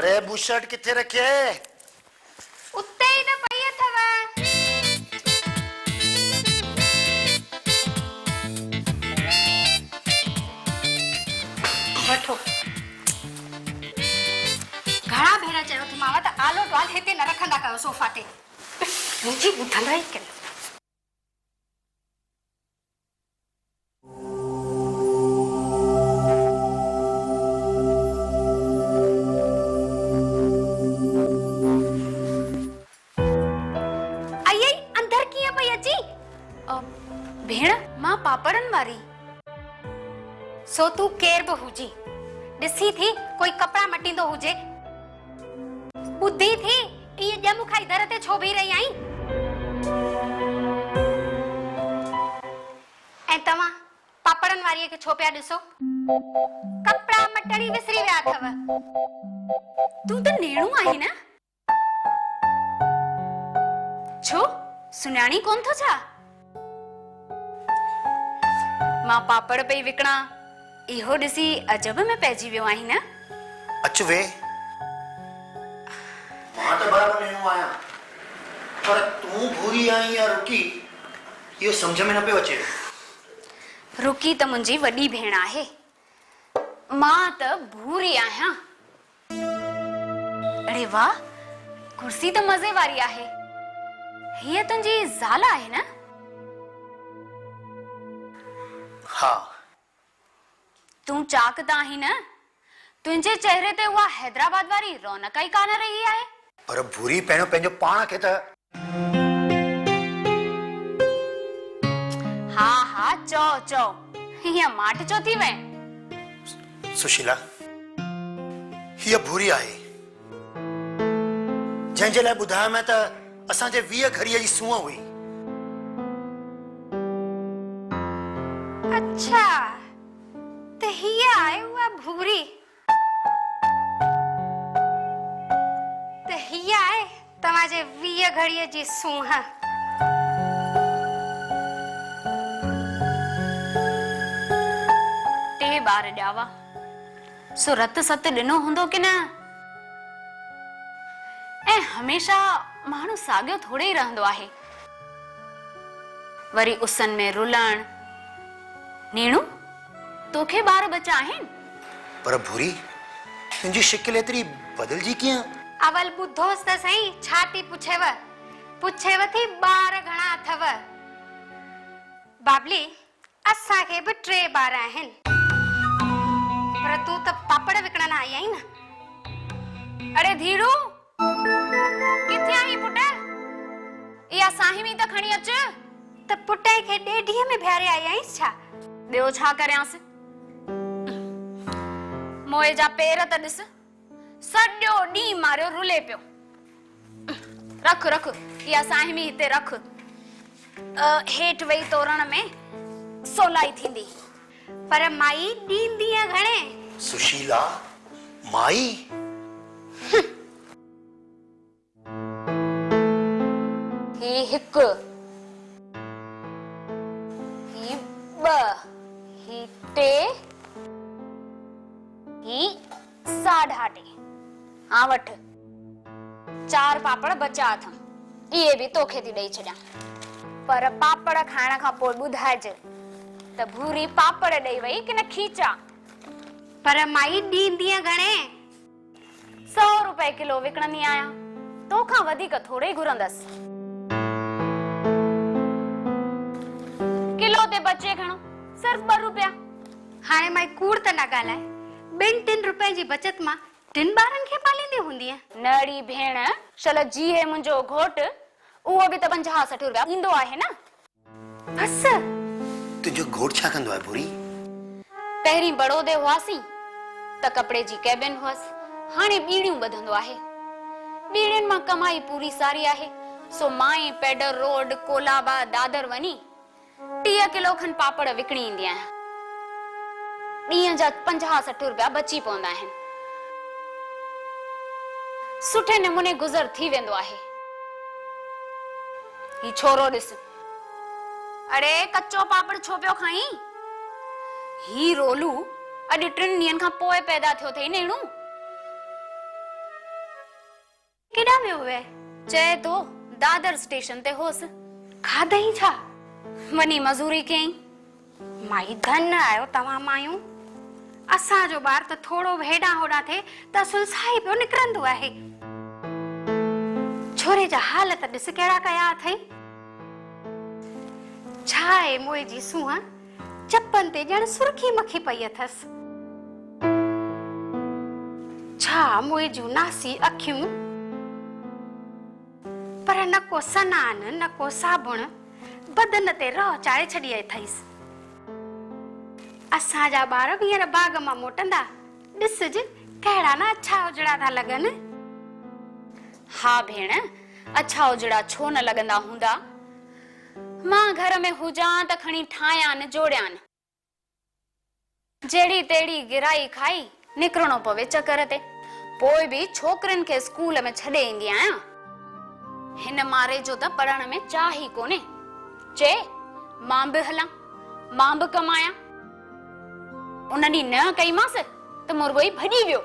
अरे बुशर्ट किथे रखे? उते ही तो पई अथव। वठो। घणा भेरा चयो थी मावा त आलो टवाल हिते न रखंदा कयो सोफा ते। मुंहिंजी ॿुधंदा ई कोन। पापड़न वारी सो तू केर बि हुजी ॾिसी थी कोई कपड़ा मटींदो हुजे बुद्धि थी ये ॼम खाई दर ते छो भी रही आई ऐं तव्हां पापड़न वारी के छो पिया ॾिसो कपड़ा मटणी विसरी विया अथव तू त नेणू आई न छो सुञाणी कोन थो छा मां पापड़ पे विकणा इहो ॾिसी अजब में पइजी वियो आहीं न अच वे मां त बराबर नेणू आया पर तू भूरी आई या रुकी यो समझ में न पियो अचे रुकी त मुंहिंजी वॾी भेण आहे मां त भूरी आहियां अरे वाह कुर्सी त मज़े वारी आहे हीअ तुंहिंजी ज़ाल आहे न हाँ तू चाक त आहीं न तुंहिंजे चेहरे ते उहा हैदराबाद वारी रौनक ई कान रही आहे पर भूरी पहिरियों पंहिंजो पाण खे त हा हा चओ चओ हीअ माट चो थी वए सुशीला हीअ भूरी आहे जंहिंजे लाइ ॿुधायो मैं त असांजे 20 घड़ीअ जी सूंह हुई अच्छा ते हीअ आहे उहा भूरी ते हीअ आहे तव्हांजे 20 घड़ीअ जी सूंह टे बार ॼावा सो रत सत ॾिनो हूंदो की न ऐं हमेशा माण्हू साॻियो थोड़े ई रहंदो आहे वरी उसन में रुलण नेणू तोखे बार बचा आहिनि पर भूरी तुंहिंजी शिकिल एतिरी बदलजी कीअं अवल ॿुधोस त सही छा थी पुछेव थी बार घणा अथव बाबली असांखे बि 3 बार आहिनि पर तू त पापड़ विकणण आई आहीं न अरे धीरू किथे आई पुट इहा साहिमी त खणी अच त पुटे खे ॾेढीअ में बिहारे आई आहीं छा ॿियो छा करियांसि मोए जा पेर त ॾिस सॼो ॾींहुं मारियो रुले पियो रख रख इहा साहिमी हिते रख हेठि वेही तोरण में सोलाई थींदी पर माई ॾींदीअ घणे सुशीला माई ही हिकु ही 2 ही 3 ही 2.5 हाँ वठ 4 पापड़ बचा अथम इहे भी तोखे थी ॾेई छॾियां पर पापड़ खाइण खां पोइ ॿुधाइजे त भूरी पापड़ ॾेई वई कि न खीचा पर माई ॾींदीअ घणे 100 रुपए किलो विकणंदी आहियां तोखां वधीक थोड़े ई घुरंदसि किलो ते बचे घणो सिर्फ 2 रुपया हाणे माई कूड़ त न ॻाल्हाए 2-3 रुपए जी बचत मां 3 ॿारनि खे पालींदी हूंदी नड़ी भेण शल जी है मुंहिंजो घोट उहो बि त 50-60 रुपया ईंदो आहे न बस तुंहिंजो घोट छा कंदो आहे भूरी पहिरीं बड़ौदे हुआसीं त कपड़े जी कैबिन हुअसि हाणे बीड़ियूं ॿधंदो आहे बीड़ियुनि मां कमाई पूरी सारी आहे सो माई पेडर रोड कोलाबा दादर वञी 30 किलो खन पापड़ विकणी ईंदी आहियां ॾींहं जा 50-60 रुपया बची पवंदा आहिनि सुठे नमूने गुज़र थी वेंदो आहे ही छोरो ॾिस अरे कच्चो पापड़ छो पियो खाई ही रोलू अॼु 3 ॾींहंनि खां पोइ पैदा थियो अथई नेणू केॾां वियो वे? चए तो दादर स्टेशन ते होस। खाधई छा? वनी मजूरी कयई। माई धन आयो तव्हां मायूं। असांजो ॿार त थोड़ो हेॾां होॾां थे त सुलसाई पियो निकिरंदो आहे। छोरे जा हालत ॾिस कहिड़ा कया अथई। छा आहे मोए जी सूंहं, चपन ते ॼण सुर्खी मखी पई अथसि। छा मोए जूं नासी अखियूं, पर न को सनान न को साबुण, बदन ते रह चाढ़े छॾी अथईसि। असांजा ॿार हींअर बाग मां मोटंदा, ॾिसज कहिड़ा न अच्छा उजड़ा था लॻनि। हा भेण, अच्छा उजड़ा छो न लॻंदा हूंदा। मां घर में हुजां त खणी ठाहियां जोड़ियां। जेड़ी तेड़ी गिराई खाई निकिरणो पवे चकर ते। पोइ बि छोकरनि खे स्कूल में छॾे ईंदी आहियां। हिन मारे जो त पढ़ण में चाह ई कोने। चे मां बि हलां, मां बि कमायां। उन ॾींहुं न कईमांसि त मुर्गो ई भॼी वियो।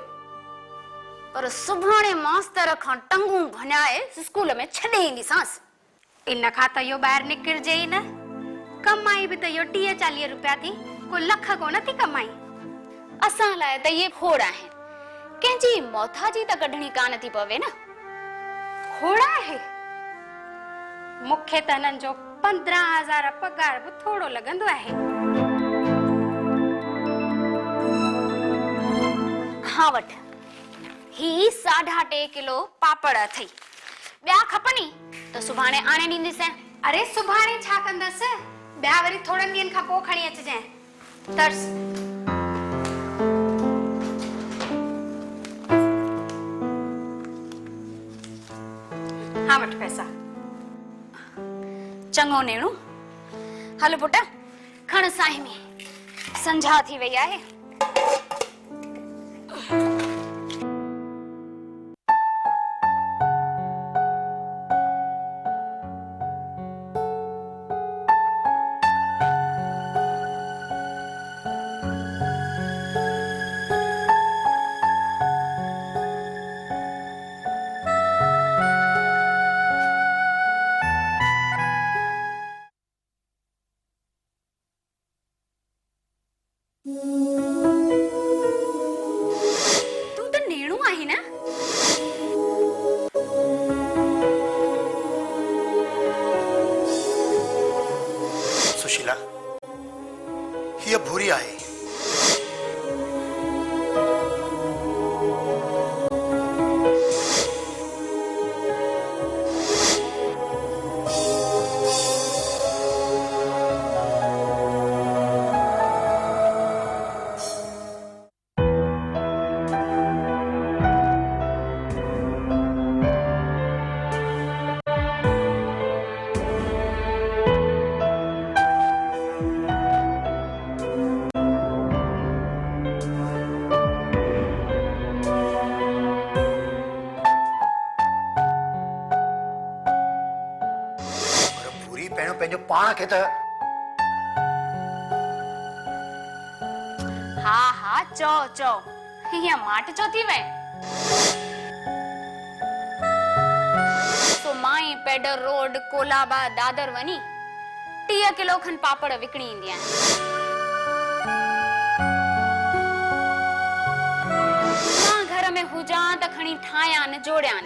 पर सुभाणे मास्तर खां टंगूं भञाए स्कूल में छॾे ईंदीसांसि। इन खां त इहो ॿाहिरि निकिरजे ई न। कमाई बि त इहो 30-40 रुपया थी, को लख कोन थी कमाई। असां लाइ त इहे खोड़ आहिनि। कंहिंजी मोथाजी त कढणी कान थी पवे न। खोड़ आहे? मूंखे त हिननि जो 15,000 पगार बि थोड़ो लॻंदो आहे। हाँ वठ, ही 2.5 किलो पापड़ अथई। ॿिया खपनी त सुभाणे आणे ॾींदीसैं। अरे सुभाणे छा कंदसि? ॿिया वरी थोड़नि ॾींहंनि खां पोइ खणी अचिजांइ। तर्स हाँ वठ पैसा। चङो नेणू। हल पुट, खण साईं में, संझा थी वई आहे। तू त नेणू आहे न? सुशीला, हीअ भूरी आहे। पंहिंजो पाण खे त हा हा चओ चओ, हीअं माट चो थी वए। तो माई पेडर रोड कोलाबा दादर वनी 30 किलो खन पापड़ विकणी ईंदी आहियां। मां घर में हुजां त खणी ठाहियां जोड़ियां।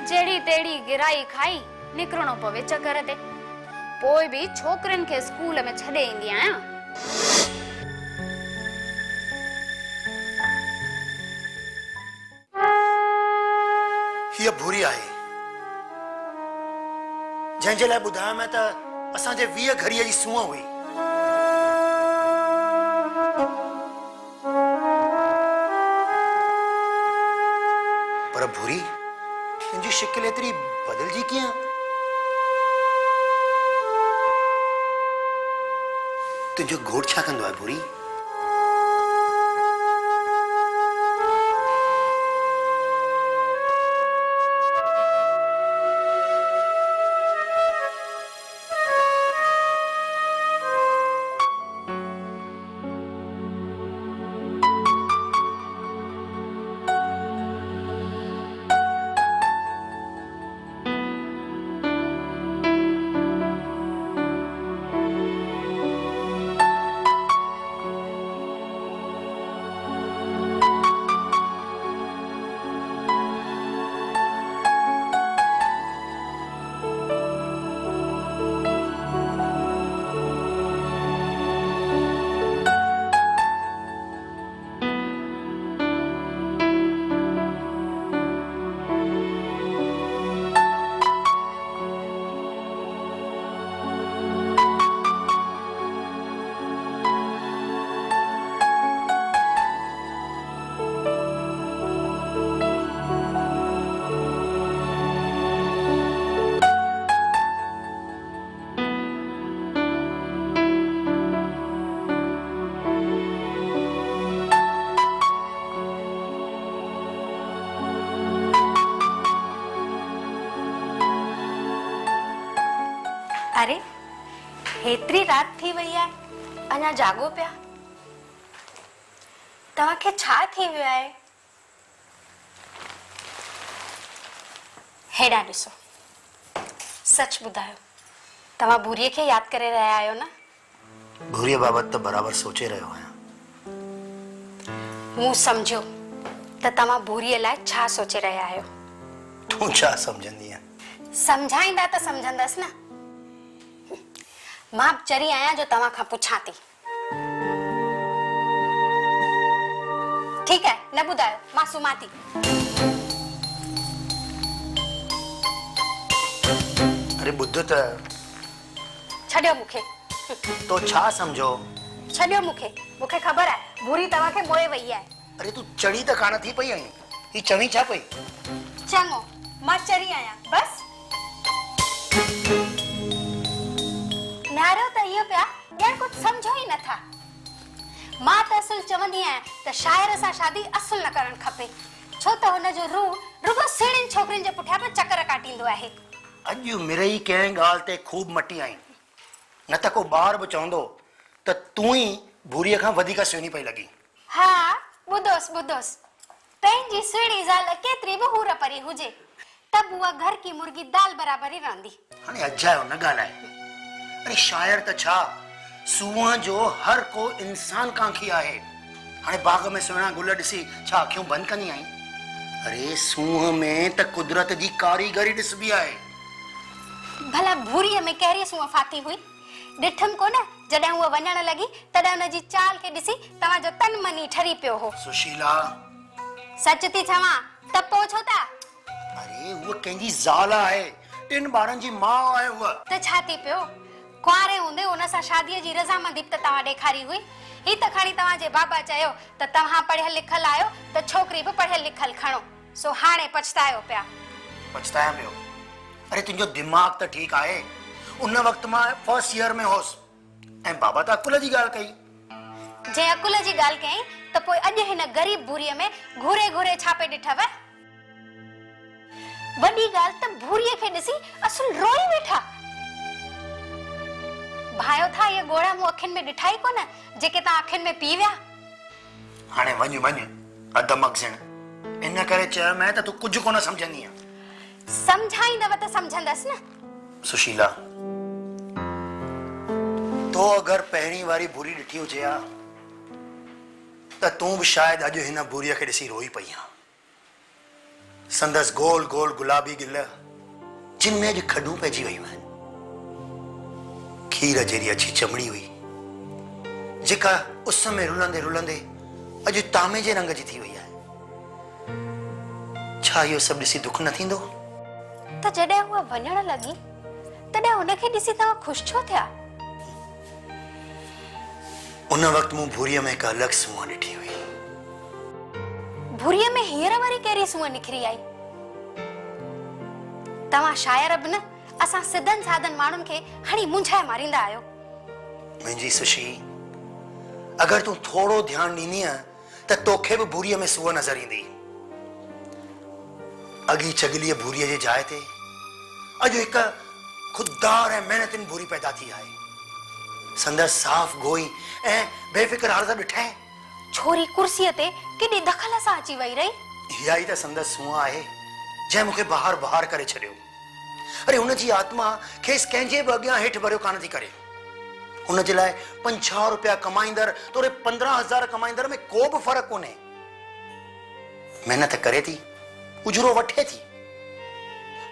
जेड़ी तेड़ी गिराई खाई निकिरणो पवे चकर ते। पोइ बि छोकरनि खे स्कूल में छॾे ईंदी आहियां। हीअ भूरी आहे, जंहिंजे लाइ ॿुधायो मैं त असांजे 20 घड़ीअ जी सूंहं हुई। पर भूरी, तुंहिंजी शिकिल एतिरी बदिलजी कीअं? तुंहिंजो घोट छा कंदो आहे भूरी? एतिरी राति थी वई आहे, अञा जागो पिया? तव्हांखे छा थी वियो आहे? हेॾा ॾिसो, सच ॿुधायो, तव्हां भूरीअ खे यादि करे रहिया आहियो न? भूरीअ बाबति त बराबर सोचे रहियो आहियां। मूं सम्झो त तव्हां भूरीअ लाइ छा सोचे रहिया आहियो। तूं छा सम्झंदी आहे? सम्झाईंदा त सम्झंदसि न। मां चरी आहियां जो तव्हां खां पुछां थी। ठीकु आहे, न ॿुधायो, मां सुम्हां थी। अरे ॿुध त, छॾियो मूंखे। तो छा सम्झो? छॾियो मूंखे, मूंखे ख़बर आहे भूरी तव्हांखे मोए वई आहे। अरे तूं चढ़ी त कान थी पई आहीं, ही चवी छा पई? चङो, मां चरी आहियां, बस। नारो त इहो पिया ॼण कुझु सम्झो ई नथा। मां त असुल चवंदी आहियां त शाइर सां शादी असुल न करणु खपे, छो त हुनजो रूह रुगो सेणियुनि छोकिरियुनि जे पुठियां पियो चकर काटींदो आहे। अॼु मिरई कंहिं ॻाल्हि ते खूब मटी आई, न त को ॿार बि चवंदो त तूं ई भूरीअ खां वधीक सुहिणी पई लॻी। हा, ॿुधोसि, पंहिंजी सुहिणी ज़ाल केतिरी बि हूर परी हुजे त उहा घर की मुर्गी दाल बराबर ई रहंदी। हाणे अजायो न ॻाल्हाए। अरे शायर त छा, सूंहं जो हर को इंसान कांखी आहे। हाणे बाग में सुहिणा गुल ॾिसी छा अखियूं बंदि कंदी आहीं? अरे सूंहं में त कुदरत जी कारीगरी ॾिसबी आहे। भला भूरीअ में कहिड़ी सूंहं फाती हुई? ॾिठमि कोन जॾहिं उहा वञण लॻी तॾहिं हुनजी चाल खे ॾिसी तव्हांजो तन मन ई ठरी पियो हो। सुशीला, सच थी चवां त पोइ छो था? अरे उहा कंहिंजी ज़ाल आहे, 3 ॿारनि जी माउ आहे उहा। त छा थी पियो? कुआरे हूंदे हुन सां शादीअ जी रज़ामंदी त तव्हां ॾेखारी हुई। ही त खणी तव्हांजे बाबा चयो त तव्हां पढ़ियल लिखल आहियो त छोकिरी बि पढ़ियल लिखल खणो, सो हाणे पछतायो पिया। पछताया पियो? अरे तुंहिंजो दिमाग़ त ठीकु आहे। उन वक़्तु मां फर्स्ट ईयर में होसि ऐं बाबा त अकुल जी ॻाल्हि कई। जंहिं अकुल जी ॻाल्हि कयईं त पोइ अॼु हिन ग़रीब भूरीअ में घूरे घूरे छापे ॾिठव? वॾी ॻाल्हि त भूरीअ खे ॾिसी असुल रोई वेठा। भायो था ये गोड़ा मूं अखियुनि में ॾिठा ई कोन जेके तव्हां अखियुनि में पी विया। हाणे वञ अदमगज़िण, इन करे चयोमांइ त तूं कुझु कोन सम्झंदी आहे। सम्झाईंदव त सम्झंदसि न। सुशीला, तो अगरि पहिरीं वारी भूरी ॾिठी हुजे हा त तूं बि शायदि अॼु हिन भूरीअ खे ॾिसी रोई पई हा। संदसि गोल गोल गुलाबी गिल जिन में अॼु खॾूं पइजी वयूं आहिनि। खीर जहिड़ी अछी चमड़ी हुई जेका उस में रुलंदे रुलंदे अॼु तांबे जे रंग जी थी वई आहे। छा इहो सभु ॾिसी दुख न थींदो? त जॾहिं उहा वञण लॻी तॾहिं हुनखे ॾिसी तव्हां ख़ुशि छो थिया? उन वक़्तु मूं भूरीअ में हिकु अलॻि सूंहं ॾिठी हुई। भूरीअ में हींअर वरी कहिड़ी सूंहं निकिरी आई? तव्हां शायर बि न, असां सिधनि साधनि माण्हुनि खे हणी मुंझाए मारींदा आहियो। मुंहिंजी सुशी, अगरि तूं थोरो ध्यानु ॾींदीअ त तोखे बि भूरीअ में सूंहं नज़र ईंदी। अॻी चगलीअ भूरीअ जे जाइ ते अॼु हिकु खुददार ऐं महिनतिन भूरी पैदा थी आहे। संदसि साफ़ गोई ऐं बेफ़िक्र हालत ॾिठे। छोरी कुर्सीअ ते केॾी दख़ल सां अची वई रही। इहा ई त संदसि सूंहं आहे जंहिं मूंखे बहार बहार करे छॾियो। अरे हुनजी आत्मा खेसि कंहिंजे बि अॻियां हेठि भरियो कान थी करे। हुनजे लाइ 5-6 रुपया कमाईंदड़ तोरे 15,000 कमाईंदड़ में को बि फ़र्क़ु कोन्हे। महिनत करे थी, उजरो वठे थी,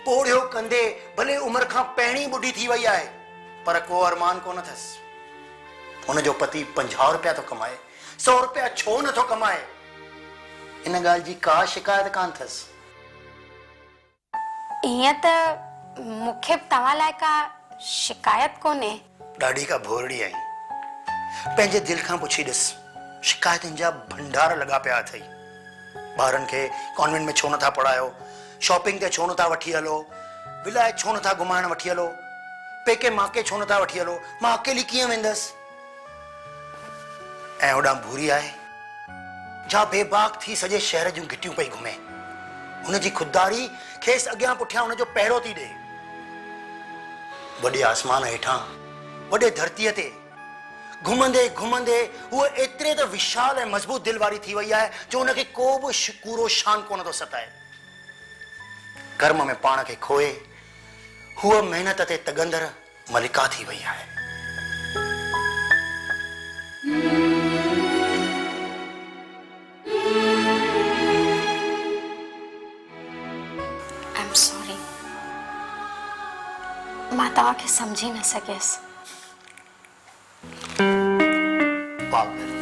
पोड़ियो कंदे भले उमिरि खां पहिरीं ॿुढी थी वई आहे, पर को अरमान कोन अथसि। हुनजो पति 50 रुपया थो कमाए, 100 रुपया छो नथो कमाए? इन ॻाल्हि जी का शिकायत कान अथसि। ईअं त मूंखे तव्हां लाइ का शिकायत कोन्हे। ॾाढी का भोरड़ी आई। पंहिंजे दिलि खां पुछी ॾिस, शिकायतुनि जा भंडार लॻा पिया अथई। ॿारनि खे कॉन्वेंट में छो नथा पढ़ायो, शॉपिंग ते छो नथा वठी हलो, विलायत छो नथा घुमाइण वठी हलो, पेके माके छो नथा वठी हलो, मां अकेली कीअं वेंदसि? ऐं होॾां भूरी आहे जा बेबाक थी सॼे शहर जूं घिटियूं पई घुमे। हुनजी खुददारी खेसि अॻियां पुठियां हुनजो पहिरो थी ॾे। वॾे आसमान हेठां वॾे धरतीअ ते घुमंदे घुमंदे उहा एतिरे त विशाल ऐं मज़बूत दिलि वारी थी वई आहे जो उनखे को बि कूड़ो शान कोन थो सताए। कर्म में पाण खे खोए हूअ महिनत ते तगंदर मलिका थी वई आहे। आई एम सॉरी, मां तव्हांखे समझी न सघियसि। पागल